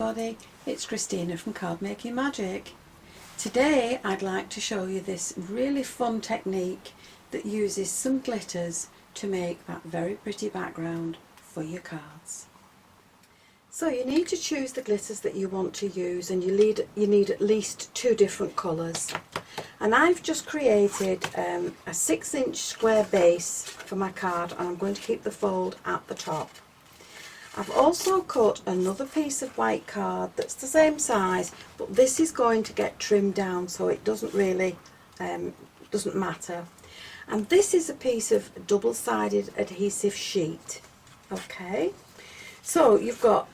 everybody, it's Christina from Card Making Magic. Today I'd like to show you this really fun technique that uses some glitters to make that very pretty background for your cards. So you need to choose the glitters that you want to use, and you need at least 2 different colours. And I've just created a 6-inch square base for my card, and I'm going to keep the fold at the top. I've also cut another piece of white card that's the same size, but this is going to get trimmed down so it doesn't really doesn't matter. And this is a piece of double-sided adhesive sheet. Okay, so you've got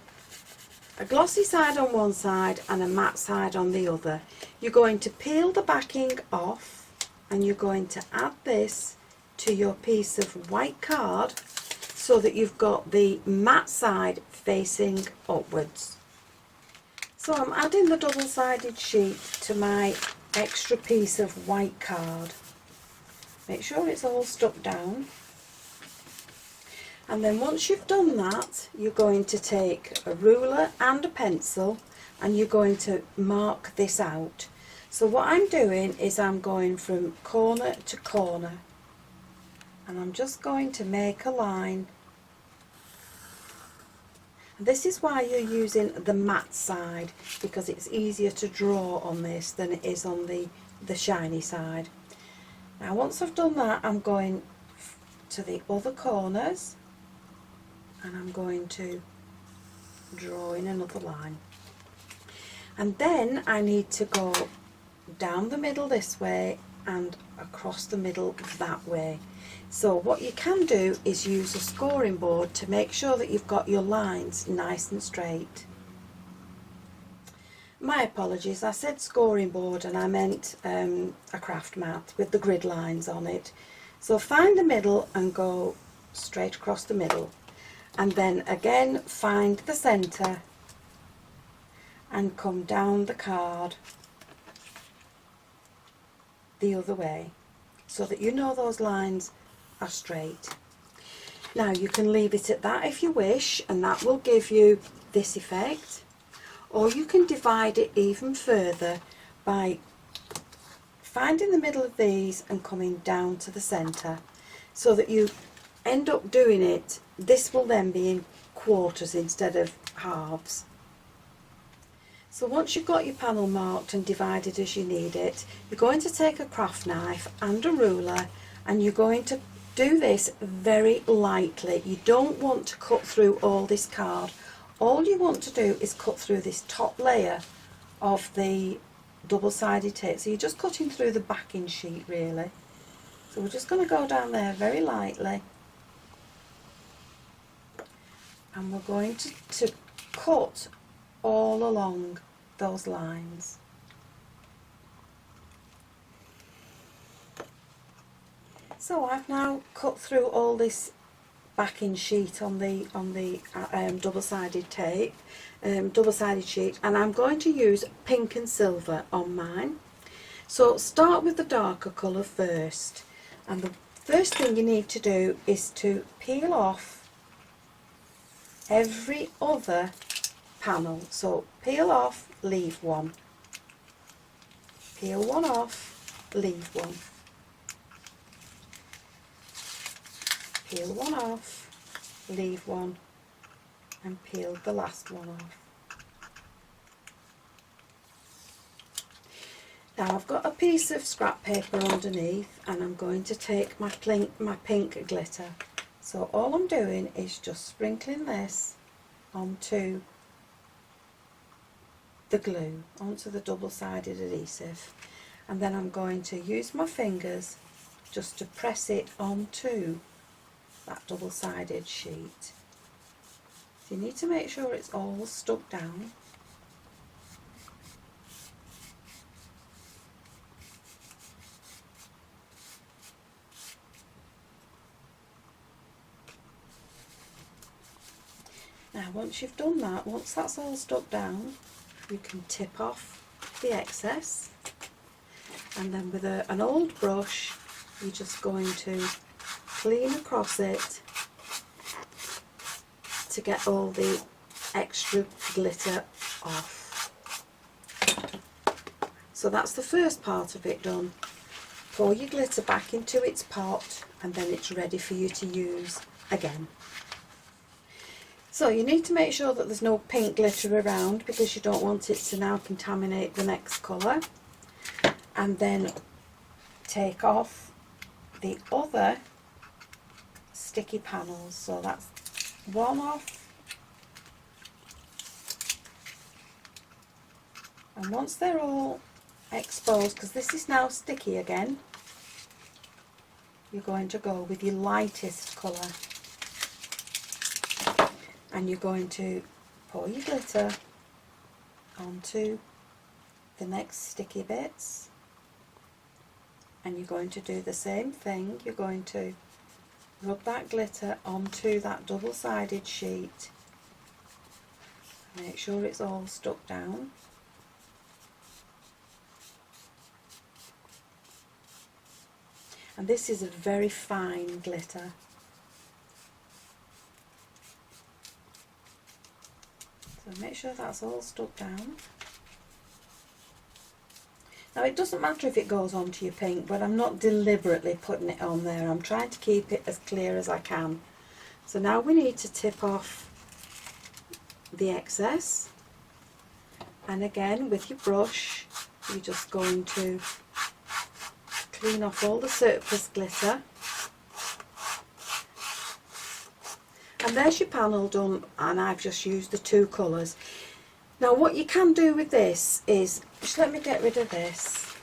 a glossy side on one side and a matte side on the other. You're going to peel the backing off and you're going to add this to your piece of white card so that you've got the matte side facing upwards. So I'm adding the double-sided sheet to my extra piece of white card. Make sure it's all stuck down. And then once you've done that, you're going to take a ruler and a pencil and you're going to mark this out. So what I'm doing is I'm going from corner to corner, and I'm just going to make a line. This is why you're using the matte side, because it's easier to draw on this than it is on the shiny side. Now once I've done that, I'm going to the other corners and I'm going to draw in another line. And then I need to go down the middle this way and across the middle that way. So what you can do is use a scoring board to make sure that you've got your lines nice and straight. My apologies, I said scoring board and I meant a craft mat with the grid lines on it. So find the middle and go straight across the middle, and then again find the centre and come down the card the other way so that you know those lines are straight. Now you can leave it at that if you wish, and that will give you this effect, or you can divide it even further by finding the middle of these and coming down to the centre so that you end up doing it. This will then be in quarters instead of halves. So once you've got your panel marked and divided as you need it, you're going to take a craft knife and a ruler, and you're going to do this very lightly. You don't want to cut through all this card. All you want to do is cut through this top layer of the double-sided tape. So you're just cutting through the backing sheet really. So we're just going to go down there very lightly, and we're going to cut all along those lines. So I've now cut through all this backing sheet on the double-sided tape, double-sided sheet, and I'm going to use pink and silver on mine. So start with the darker colour first, and the first thing you need to do is to peel off every other panel. So peel off, leave one, peel one off, leave one, peel one off, leave one, and peel the last one off. Now I've got a piece of scrap paper underneath, and I'm going to take my pink glitter. So all I'm doing is just sprinkling this onto the glue, onto the double-sided adhesive, and then I'm going to use my fingers just to press it onto that double-sided sheet. So you need to make sure it's all stuck down. Now once you've done that, once that's all stuck down, you can tip off the excess, and then with an old brush you're just going to clean across it to get all the extra glitter off. So that's the first part of it done. Pour your glitter back into its pot and then it's ready for you to use again. So you need to make sure that there's no pink glitter around because you don't want it to now contaminate the next colour. And then take off the other sticky panels. So that's one off. And once they're all exposed, because this is now sticky again, you're going to go with your lightest colour. And you're going to pour your glitter onto the next sticky bits. And you're going to do the same thing. You're going to rub that glitter onto that double-sided sheet. Make sure it's all stuck down. And this is a very fine glitter. So make sure that's all stuck down. Now it doesn't matter if it goes onto your pink, but I'm not deliberately putting it on there. I'm trying to keep it as clear as I can. So now we need to tip off the excess. And again, with your brush, you're just going to clean off all the surplus glitter. And there's your panel done, and I've just used the two colours. Now what you can do with this is, just let me get rid of this.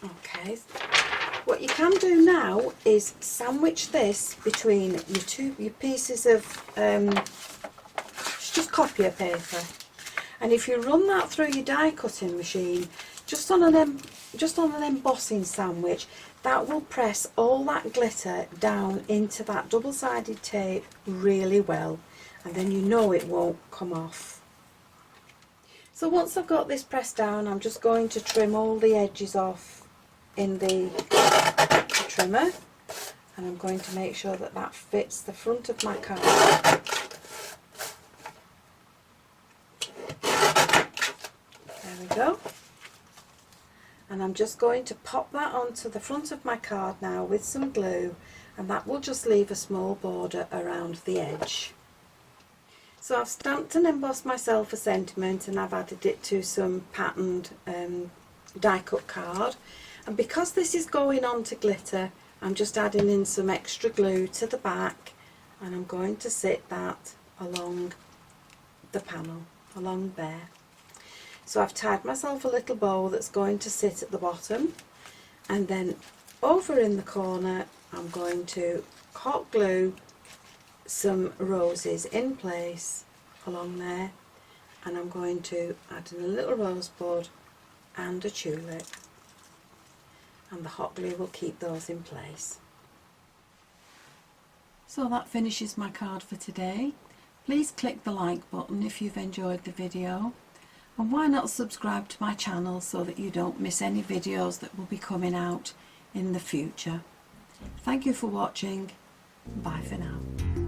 Okay, what you can do now is sandwich this between your pieces of it's just copier paper. And if you run that through your die cutting machine, just on an embossing sandwich, that will press all that glitter down into that double-sided tape really well, and then you know it won't come off. So once I've got this pressed down, I'm just going to trim all the edges off in the trimmer, and I'm going to make sure that that fits the front of my card. There we go. And I'm just going to pop that onto the front of my card now with some glue, and that will just leave a small border around the edge. So I've stamped and embossed myself a sentiment, and I've added it to some patterned die cut card. And because this is going on to glitter, I'm just adding in some extra glue to the back, and I'm going to sit that along the panel, along there. So I've tied myself a little bow that's going to sit at the bottom, and then over in the corner I'm going to hot glue some roses in place along there, and I'm going to add in a little rosebud and a tulip, and the hot glue will keep those in place. So that finishes my card for today. Please click the like button if you've enjoyed the video. And why not subscribe to my channel so that you don't miss any videos that will be coming out in the future. Thank you for watching. Bye for now.